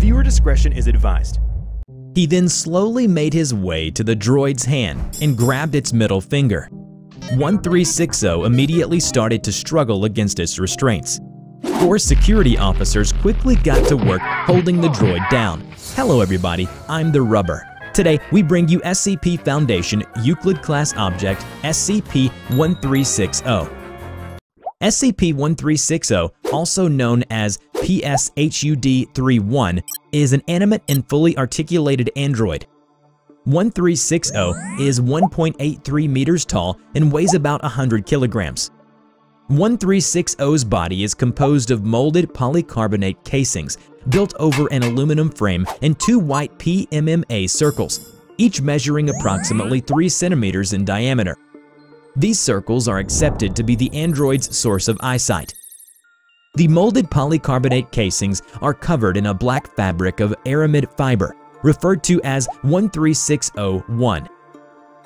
Viewer discretion is advised. He then slowly made his way to the droid's hand and grabbed its middle finger. 1360 immediately started to struggle against its restraints. 4 security officers quickly got to work holding the droid down. Hello everybody, I'm TheRubber. Today, we bring you SCP Foundation Euclid Class Object SCP-1360. SCP-1360, also known as PSHUD-31, is an animate and fully articulated android. 1360 is 1.83 meters tall and weighs about 100 kilograms. 1360's body is composed of molded polycarbonate casings built over an aluminum frame and 2 white PMMA circles, each measuring approximately 3 centimeters in diameter. These circles are accepted to be the android's source of eyesight. The molded polycarbonate casings are covered in a black fabric of aramid fiber, referred to as 1360-1.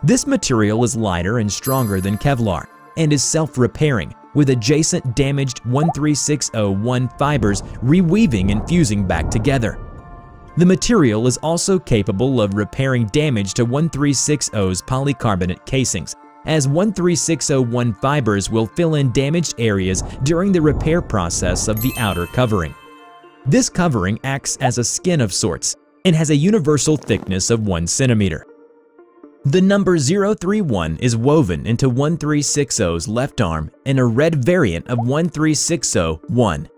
This material is lighter and stronger than Kevlar and is self-repairing, with adjacent damaged 1360-1 fibers reweaving and fusing back together. The material is also capable of repairing damage to 1360's polycarbonate casings, as 1360-1 fibers will fill in damaged areas during the repair process of the outer covering. This covering acts as a skin of sorts and has a universal thickness of 1 centimeter. The number 031 is woven into 1360's left arm in a red variant of 1360-1.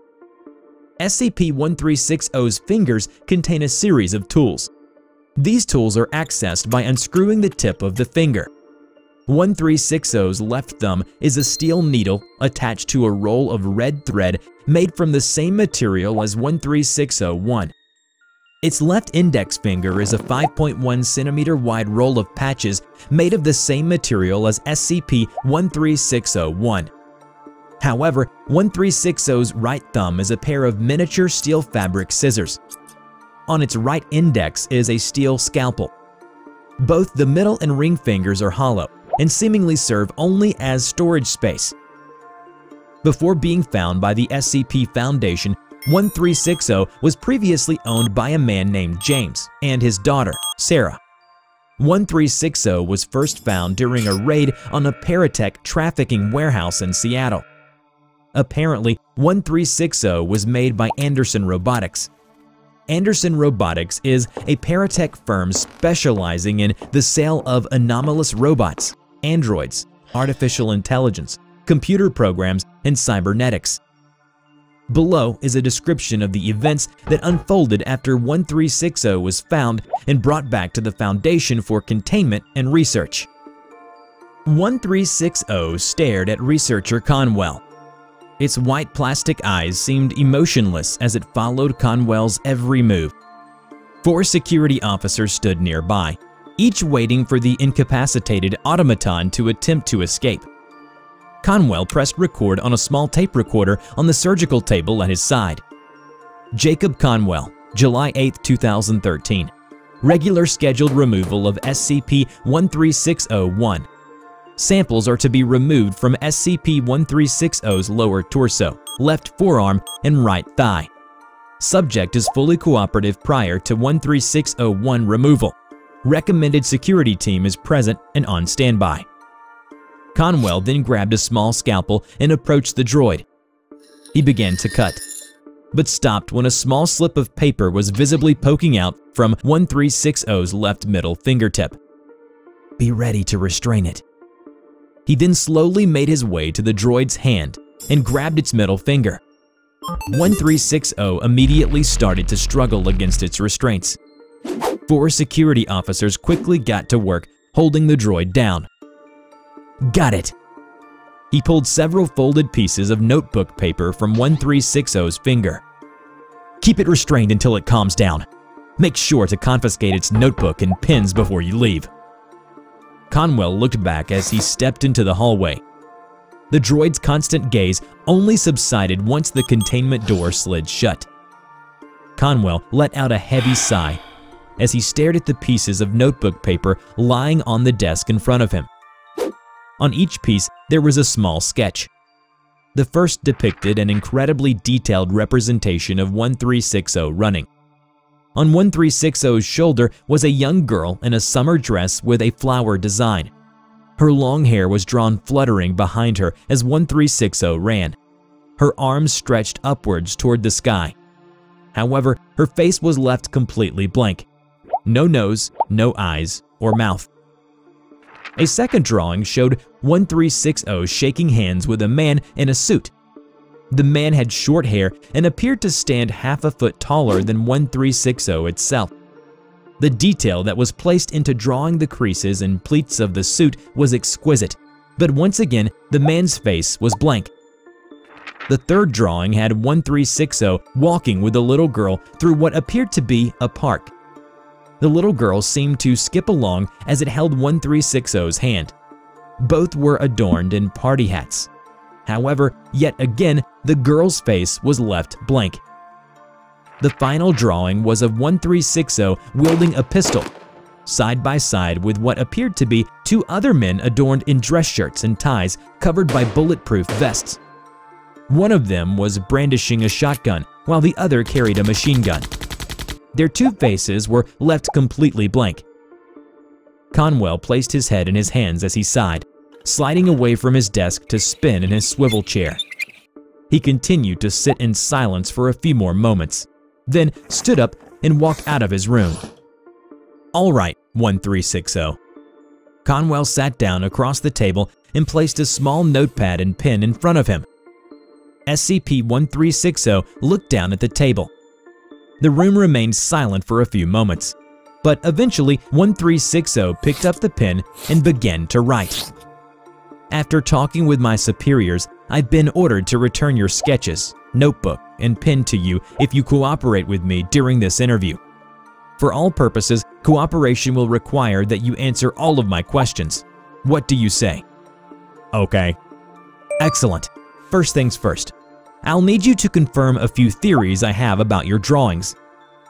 SCP-1360's fingers contain a series of tools. These tools are accessed by unscrewing the tip of the finger. 1360's left thumb is a steel needle attached to a roll of red thread made from the same material as 1360-1. Its left index finger is a 5.1 centimeter wide roll of patches made of the same material as SCP-1360-1. However, 1360's right thumb is a pair of miniature steel fabric scissors. On its right index is a steel scalpel. Both the middle and ring fingers are hollow and seemingly serve only as storage space. Before being found by the SCP Foundation, 1360 was previously owned by a man named James and his daughter, Sarah. 1360 was first found during a raid on a Paratech trafficking warehouse in Seattle. Apparently, 1360 was made by Anderson Robotics. Anderson Robotics is a Paratech firm specializing in the sale of anomalous robots, androids, artificial intelligence, computer programs, and cybernetics. Below is a description of the events that unfolded after 1360 was found and brought back to the Foundation for containment and research. 1360 stared at researcher Conwell. Its white plastic eyes seemed emotionless as it followed Conwell's every move. 4 security officers stood nearby, each waiting for the incapacitated automaton to attempt to escape. Conwell pressed record on a small tape recorder on the surgical table at his side. Jacob Conwell, July 8, 2013. Regular scheduled removal of SCP-1360-1. Samples are to be removed from SCP-1360's lower torso, left forearm, and right thigh. Subject is fully cooperative prior to 1360-1 removal. Recommended security team is present and on standby. Conwell then grabbed a small scalpel and approached the droid. He began to cut, but stopped when a small slip of paper was visibly poking out from 1360's left middle fingertip. Be ready to restrain it. He then slowly made his way to the droid's hand and grabbed its middle finger. 1360 immediately started to struggle against its restraints. 4 security officers quickly got to work holding the droid down. Got it! He pulled several folded pieces of notebook paper from 1360's finger. Keep it restrained until it calms down. Make sure to confiscate its notebook and pens before you leave. Conwell looked back as he stepped into the hallway. The droid's constant gaze only subsided once the containment door slid shut. Conwell let out a heavy sigh as he stared at the pieces of notebook paper lying on the desk in front of him. On each piece, there was a small sketch. The first depicted an incredibly detailed representation of 1360 running. On 1360's shoulder was a young girl in a summer dress with a flower design. Her long hair was drawn fluttering behind her as 1360 ran. Her arms stretched upwards toward the sky. However, her face was left completely blank. No nose, no eyes, or mouth. A second drawing showed 1360 shaking hands with a man in a suit. The man had short hair and appeared to stand half a foot taller than 1360 itself. The detail that was placed into drawing the creases and pleats of the suit was exquisite, but once again, the man's face was blank. The third drawing had 1360 walking with a little girl through what appeared to be a park. The little girl seemed to skip along as it held 1360's hand. Both were adorned in party hats. However, yet again, the girl's face was left blank. The final drawing was of 1360 wielding a pistol, side by side with what appeared to be two other men adorned in dress shirts and ties covered by bulletproof vests. One of them was brandishing a shotgun, while the other carried a machine gun. Their two faces were left completely blank. Conwell placed his head in his hands as he sighed, sliding away from his desk to spin in his swivel chair. He continued to sit in silence for a few more moments, then stood up and walked out of his room. "All right, 1360. Conwell sat down across the table and placed a small notepad and pen in front of him. SCP-1360 looked down at the table. The room remained silent for a few moments, but eventually 1360 picked up the pen and began to write. "After talking with my superiors, I've been ordered to return your sketches, notebook, and pen to you if you cooperate with me during this interview. For all purposes, cooperation will require that you answer all of my questions. What do you say?" "Okay." "Excellent. First things first. I'll need you to confirm a few theories I have about your drawings.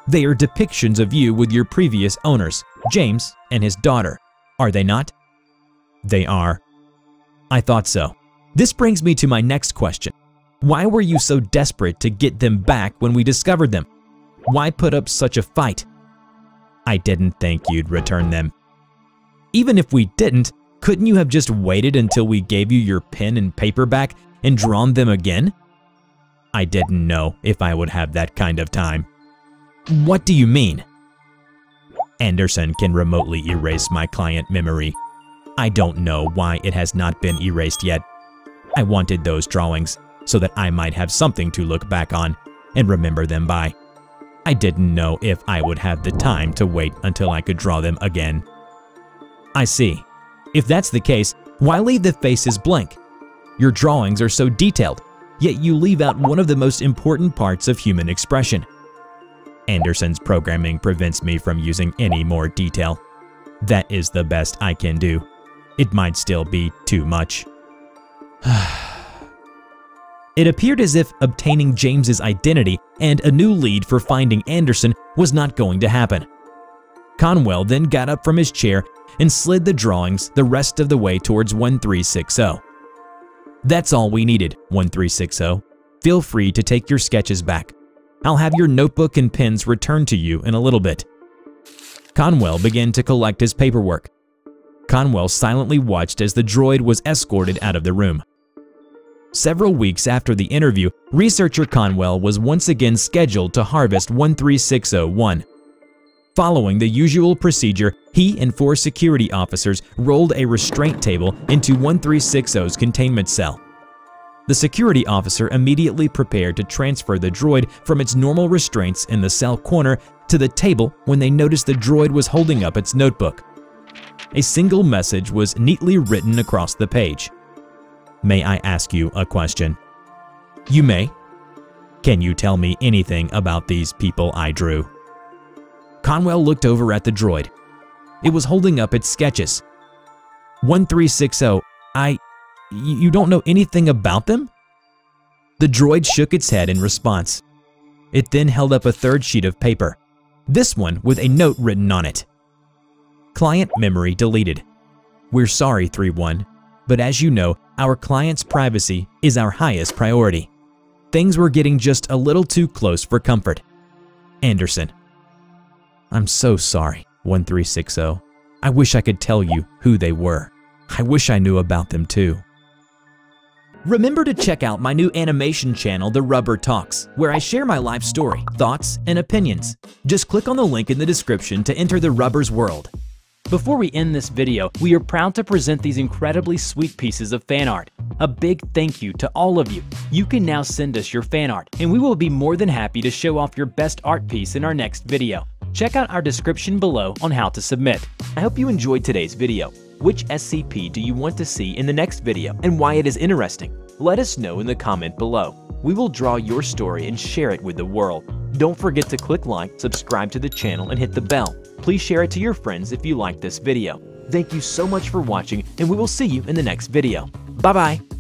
They are depictions of you with your previous owners, James and his daughter. Are they not?" "They are." "I thought so. This brings me to my next question. Why were you so desperate to get them back when we discovered them? Why put up such a fight?" "I didn't think you'd return them." "Even if we didn't, couldn't you have just waited until we gave you your pen and paper back and drawn them again?" "I didn't know if I would have that kind of time." "What do you mean?" "Anderson can remotely erase my client memory. I don't know why it has not been erased yet. I wanted those drawings so that I might have something to look back on and remember them by. I didn't know if I would have the time to wait until I could draw them again." "I see. If that's the case, why leave the faces blank? Your drawings are so detailed, yet you leave out one of the most important parts of human expression." "Anderson's programming prevents me from using any more detail. That is the best I can do. It might still be too much." It appeared as if obtaining James's identity and a new lead for finding Anderson was not going to happen. Conwell then got up from his chair and slid the drawings the rest of the way towards 1360. "That's all we needed, 1360. Feel free to take your sketches back. I'll have your notebook and pens returned to you in a little bit." Conwell began to collect his paperwork. Conwell silently watched as the droid was escorted out of the room. Several weeks after the interview, researcher Conwell was once again scheduled to harvest 1360-1. Following the usual procedure, he and 4 security officers rolled a restraint table into 1360's containment cell. The security officer immediately prepared to transfer the droid from its normal restraints in the cell corner to the table when they noticed the droid was holding up its notebook. A single message was neatly written across the page. "May I ask you a question?" "You may." "Can you tell me anything about these people I drew?" Conwell looked over at the droid. It was holding up its sketches. 1360, You don't know anything about them?" The droid shook its head in response. It then held up a third sheet of paper, this one with a note written on it. "Client memory deleted. We're sorry, 3-1, but as you know, our client's privacy is our highest priority. Things were getting just a little too close for comfort. Anderson." I'm so sorry, 1360. I wish I could tell you who they were. I wish I knew about them too. Remember to check out my new animation channel, TheRubber Talks, where I share my life story, thoughts, and opinions. Just click on the link in the description to enter TheRubber's world. Before we end this video, we are proud to present these incredibly sweet pieces of fan art. A big thank you to all of you. You can now send us your fan art, and we will be more than happy to show off your best art piece in our next video. Check out our description below on how to submit. I hope you enjoyed today's video. Which SCP do you want to see in the next video and why it is interesting? Let us know in the comment below. We will draw your story and share it with the world. Don't forget to click like, subscribe to the channel, and hit the bell. Please share it to your friends if you like this video. Thank you so much for watching, and we will see you in the next video. Bye-bye!